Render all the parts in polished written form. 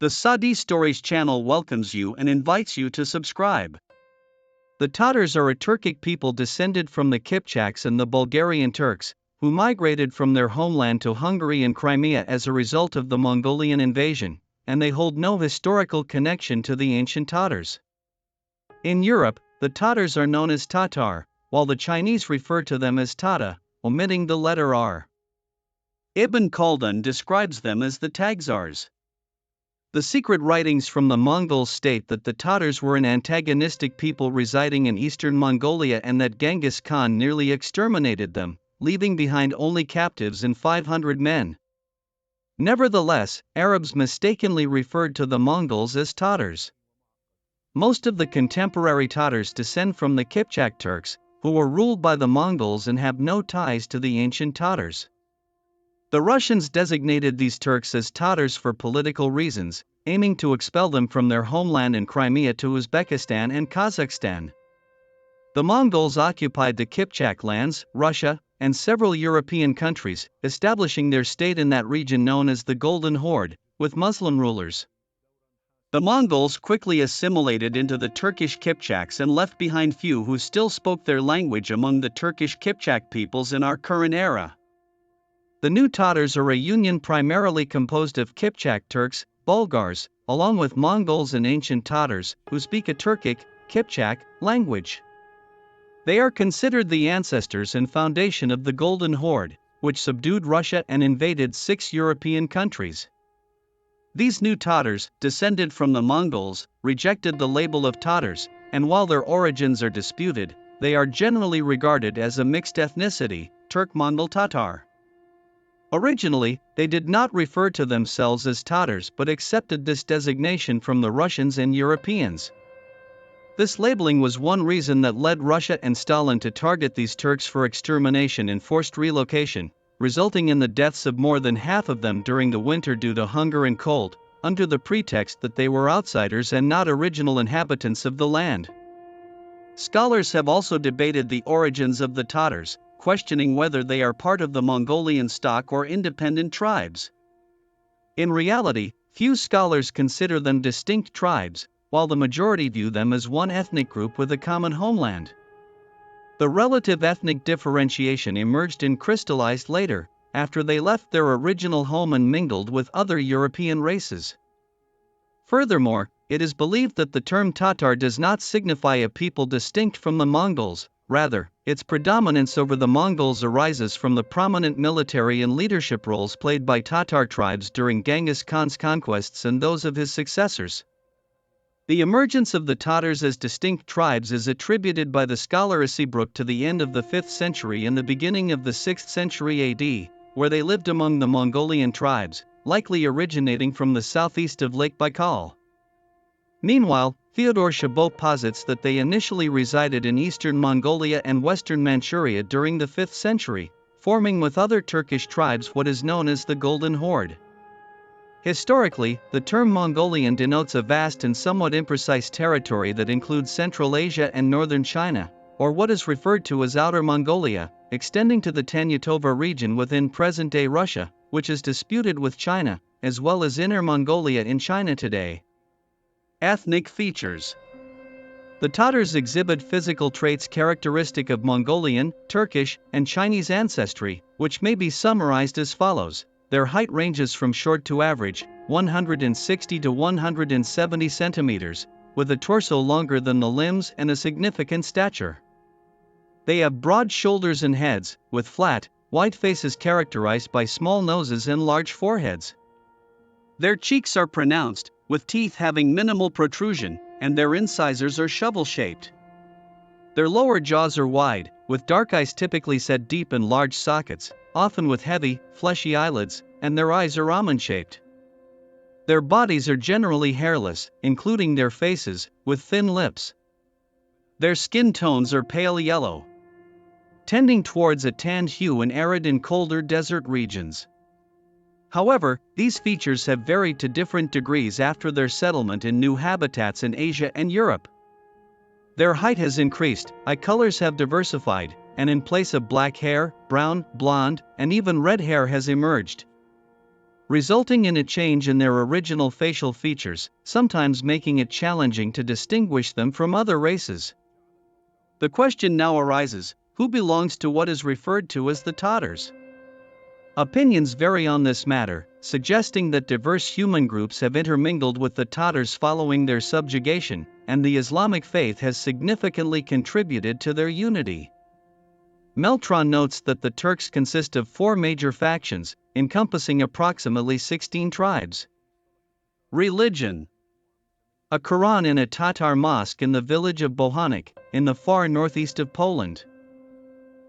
The Sadi Stories channel welcomes you and invites you to subscribe. The Tatars are a Turkic people descended from the Kipchaks and the Bulgarian Turks, who migrated from their homeland to Hungary and Crimea as a result of the Mongolian invasion, and they hold no historical connection to the ancient Tatars. In Europe, the Tatars are known as Tatar, while the Chinese refer to them as Tata, omitting the letter R. Ibn Khaldun describes them as the Tagars. The secret writings from the Mongols state that the Tatars were an antagonistic people residing in eastern Mongolia and that Genghis Khan nearly exterminated them, leaving behind only captives and 500 men. Nevertheless, Arabs mistakenly referred to the Mongols as Tatars. Most of the contemporary Tatars descend from the Kipchak Turks, who were ruled by the Mongols and have no ties to the ancient Tatars. The Russians designated these Turks as Tatars for political reasons, aiming to expel them from their homeland in Crimea to Uzbekistan and Kazakhstan. The Mongols occupied the Kipchak lands, Russia, and several European countries, establishing their state in that region known as the Golden Horde, with Muslim rulers. The Mongols quickly assimilated into the Turkish Kipchaks and left behind few who still spoke their language among the Turkish Kipchak peoples in our current era. The new Tatars are a union primarily composed of Kipchak Turks, Bulgars, along with Mongols and ancient Tatars, who speak a Turkic, Kipchak, language. They are considered the ancestors and foundation of the Golden Horde, which subdued Russia and invaded 6 European countries. These new Tatars, descended from the Mongols, rejected the label of Tatars, and while their origins are disputed, they are generally regarded as a mixed ethnicity, Turk-Mongol Tatar. Originally, they did not refer to themselves as Tatars but accepted this designation from the Russians and Europeans. This labeling was one reason that led Russia and Stalin to target these Turks for extermination and forced relocation, resulting in the deaths of more than half of them during the winter due to hunger and cold, under the pretext that they were outsiders and not original inhabitants of the land. Scholars have also debated the origins of the Tatars, questioning whether they are part of the Mongolian stock or independent tribes. In reality, few scholars consider them distinct tribes, while the majority view them as one ethnic group with a common homeland. The relative ethnic differentiation emerged and crystallized later, after they left their original home and mingled with other European races. Furthermore, it is believed that the term Tatar does not signify a people distinct from the Mongols. Rather, its predominance over the Mongols arises from the prominent military and leadership roles played by Tatar tribes during Genghis Khan's conquests and those of his successors. The emergence of the Tatars as distinct tribes is attributed by the scholar Essebrooke to the end of the 5th century and the beginning of the 6th century AD, where they lived among the Mongolian tribes, likely originating from the southeast of Lake Baikal. Meanwhile, Fyodor Chabot posits that they initially resided in eastern Mongolia and western Manchuria during the 5th century, forming with other Turkish tribes what is known as the Golden Horde. Historically, the term Mongolian denotes a vast and somewhat imprecise territory that includes Central Asia and northern China, or what is referred to as Outer Mongolia, extending to the Tanyatova region within present-day Russia, which is disputed with China, as well as Inner Mongolia in China today. Ethnic features. The Tatars exhibit physical traits characteristic of Mongolian, Turkish, and Chinese ancestry, which may be summarized as follows. Their height ranges from short to average, 160 to 170 centimeters, with a torso longer than the limbs and a significant stature. They have broad shoulders and heads, with flat, white faces characterized by small noses and large foreheads. Their cheeks are pronounced, with teeth having minimal protrusion, and their incisors are shovel-shaped. Their lower jaws are wide, with dark eyes typically set deep in large sockets, often with heavy, fleshy eyelids, and their eyes are almond-shaped. Their bodies are generally hairless, including their faces, with thin lips. Their skin tones are pale yellow, tending towards a tanned hue in arid and colder desert regions. However, these features have varied to different degrees after their settlement in new habitats in Asia and Europe. Their height has increased, eye colors have diversified, and in place of black hair, brown, blonde, and even red hair has emerged. resulting in a change in their original facial features, sometimes making it challenging to distinguish them from other races. The question now arises, who belongs to what is referred to as the Tatars? Opinions vary on this matter, suggesting that diverse human groups have intermingled with the Tatars following their subjugation, and the Islamic faith has significantly contributed to their unity. Meltron notes that the Turks consist of 4 major factions, encompassing approximately 16 tribes. Religion. A Quran in a Tatar mosque in the village of Bohanik, in the far northeast of Poland.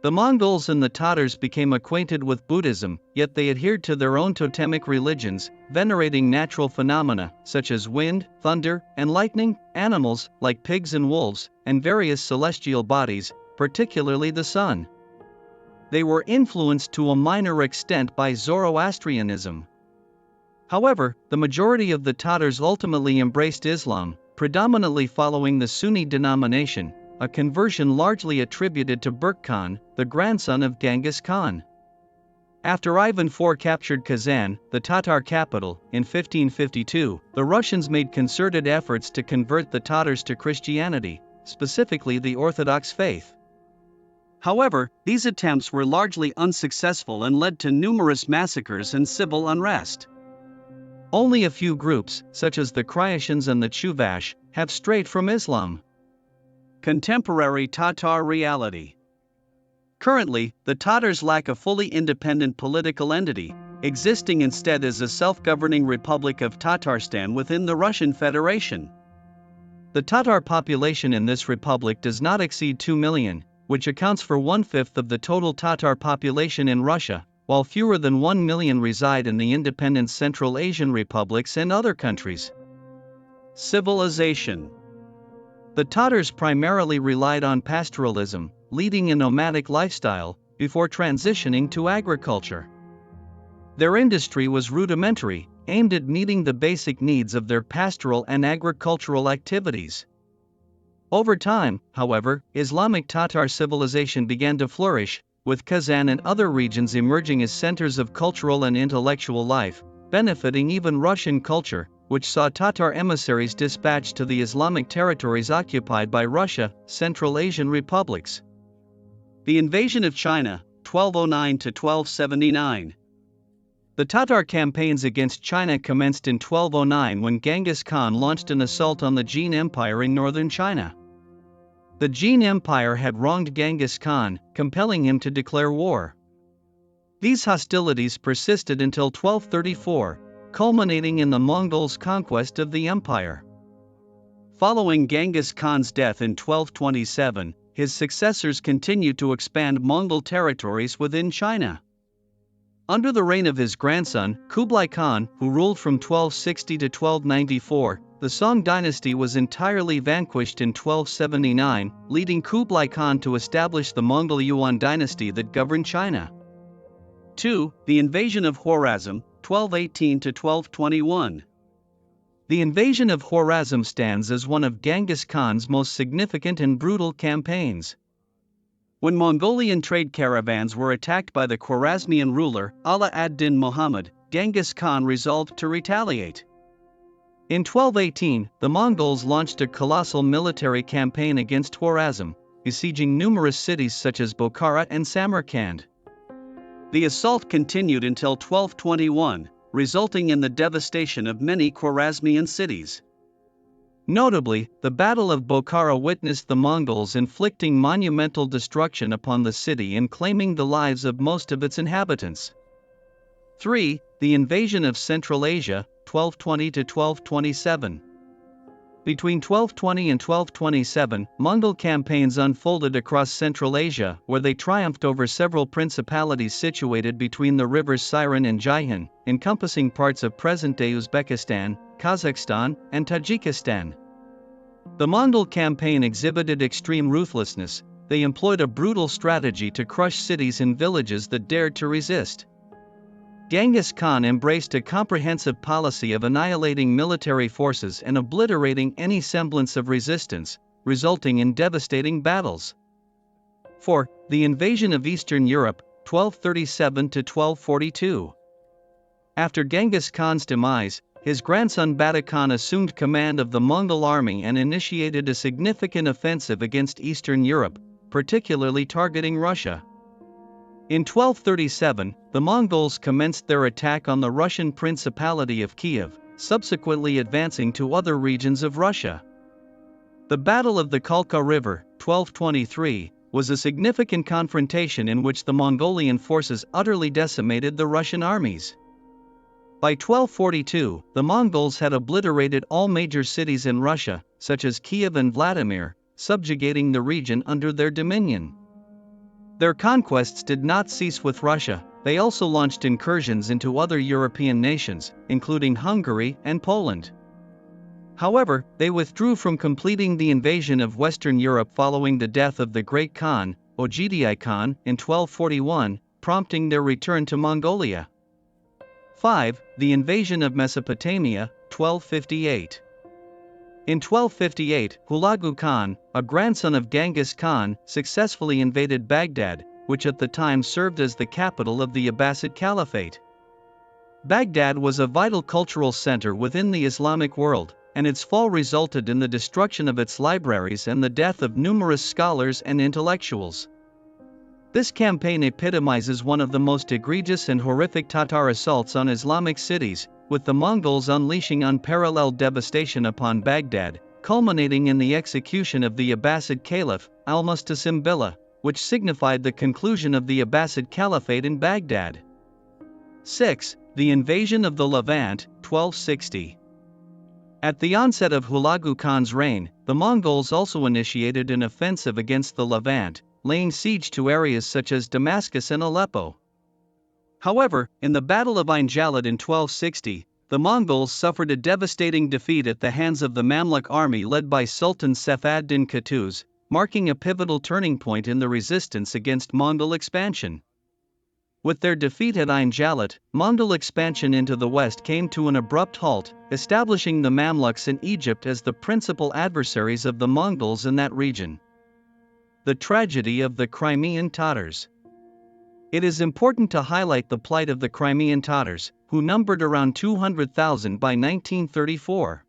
The Mongols and the Tatars became acquainted with Buddhism, yet they adhered to their own totemic religions, venerating natural phenomena such as wind, thunder, and lightning, animals like pigs and wolves, and various celestial bodies, particularly the sun. They were influenced to a minor extent by Zoroastrianism. However, the majority of the Tatars ultimately embraced Islam, predominantly following the Sunni denomination, a conversion largely attributed to Berk Khan, the grandson of Genghis Khan. After Ivan IV captured Kazan, the Tatar capital, in 1552, the Russians made concerted efforts to convert the Tatars to Christianity, specifically the Orthodox faith. However, these attempts were largely unsuccessful and led to numerous massacres and civil unrest. Only a few groups, such as the Kryatians and the Chuvash, have strayed from Islam. Contemporary Tatar reality. Currently, the Tatars lack a fully independent political entity, existing instead as a self-governing Republic of Tatarstan within the Russian Federation. The Tatar population in this republic does not exceed 2 million, which accounts for 1/5 of the total Tatar population in Russia, while fewer than 1 million reside in the independent Central Asian republics and other countries. Civilization. The Tatars primarily relied on pastoralism, leading a nomadic lifestyle, before transitioning to agriculture. Their industry was rudimentary, aimed at meeting the basic needs of their pastoral and agricultural activities. Over time, however, Islamic Tatar civilization began to flourish, with Kazan and other regions emerging as centers of cultural and intellectual life, benefiting even Russian culture, which saw Tatar emissaries dispatched to the Islamic territories occupied by Russia, Central Asian republics. The invasion of China, 1209 to 1279. The Tatar campaigns against China commenced in 1209 when Genghis Khan launched an assault on the Jin Empire in northern China. The Jin Empire had wronged Genghis Khan, compelling him to declare war. These hostilities persisted until 1234, culminating in the Mongols' conquest of the empire. Following Genghis Khan's death in 1227, his successors continued to expand Mongol territories within China. Under the reign of his grandson, Kublai Khan, who ruled from 1260 to 1294, the Song dynasty was entirely vanquished in 1279, leading Kublai Khan to establish the Mongol Yuan dynasty that governed China. 2. The invasion of Khwarezm, 1218 to 1221. The invasion of Khwarezm stands as one of Genghis Khan's most significant and brutal campaigns. When Mongolian trade caravans were attacked by the Khwarezmian ruler, Ala ad-Din Muhammad, Genghis Khan resolved to retaliate. In 1218, the Mongols launched a colossal military campaign against Khwarezm, besieging numerous cities such as Bokhara and Samarkand. The assault continued until 1221, resulting in the devastation of many Khwarezmian cities. Notably, the Battle of Bokhara witnessed the Mongols inflicting monumental destruction upon the city and claiming the lives of most of its inhabitants. 3. The invasion of Central Asia, 1220 to 1227. Between 1220 and 1227, Mongol campaigns unfolded across Central Asia, where they triumphed over several principalities situated between the rivers Siren and Jaihan, encompassing parts of present-day Uzbekistan, Kazakhstan, and Tajikistan. The Mongol campaign exhibited extreme ruthlessness. They employed a brutal strategy to crush cities and villages that dared to resist. Genghis Khan embraced a comprehensive policy of annihilating military forces and obliterating any semblance of resistance, resulting in devastating battles. 4. The invasion of Eastern Europe, 1237 to 1242. After Genghis Khan's demise, his grandson Bata Khan assumed command of the Mongol army and initiated a significant offensive against Eastern Europe, particularly targeting Russia. In 1237, the Mongols commenced their attack on the Russian Principality of Kiev, subsequently advancing to other regions of Russia. The Battle of the Volga River, 1223, was a significant confrontation in which the Mongolian forces utterly decimated the Russian armies. By 1242, the Mongols had obliterated all major cities in Russia, such as Kiev and Vladimir, subjugating the region under their dominion. Their conquests did not cease with Russia, they also launched incursions into other European nations, including Hungary and Poland. However, they withdrew from completing the invasion of Western Europe following the death of the Great Khan, Ogedei Khan, in 1241, prompting their return to Mongolia. 5. The invasion of Mesopotamia, 1258. In 1258, Hulagu Khan, a grandson of Genghis Khan, successfully invaded Baghdad, which at the time served as the capital of the Abbasid Caliphate. Baghdad was a vital cultural center within the Islamic world, and its fall resulted in the destruction of its libraries and the death of numerous scholars and intellectuals. This campaign epitomizes one of the most egregious and horrific Tatar assaults on Islamic cities, with the Mongols unleashing unparalleled devastation upon Baghdad, culminating in the execution of the Abbasid Caliph, Al-Mustasim Billah, which signified the conclusion of the Abbasid Caliphate in Baghdad. 6. The invasion of the Levant, 1260. At the onset of Hulagu Khan's reign, the Mongols also initiated an offensive against the Levant, laying siege to areas such as Damascus and Aleppo. However, in the Battle of Ain Jalut in 1260, the Mongols suffered a devastating defeat at the hands of the Mamluk army led by Sultan Seyf ad-Din Qutuz, marking a pivotal turning point in the resistance against Mongol expansion. With their defeat at Ain Jalut, Mongol expansion into the west came to an abrupt halt, establishing the Mamluks in Egypt as the principal adversaries of the Mongols in that region. The tragedy of the Crimean Tatars. It is important to highlight the plight of the Crimean Tatars, who numbered around 200,000 by 1934.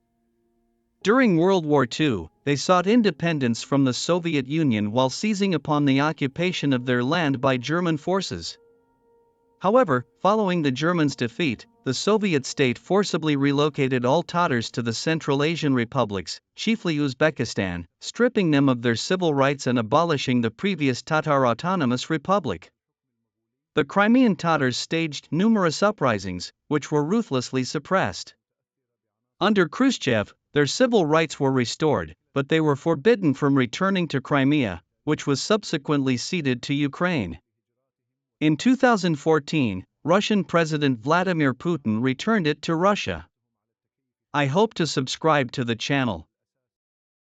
During World War II, they sought independence from the Soviet Union while seizing upon the occupation of their land by German forces. However, following the Germans' defeat, the Soviet state forcibly relocated all Tatars to the Central Asian republics, chiefly Uzbekistan, stripping them of their civil rights and abolishing the previous Tatar Autonomous Republic. The Crimean Tatars staged numerous uprisings, which were ruthlessly suppressed. Under Khrushchev, their civil rights were restored, but they were forbidden from returning to Crimea, which was subsequently ceded to Ukraine. In 2014, Russian President Vladimir Putin returned it to Russia. I hope to subscribe to the channel.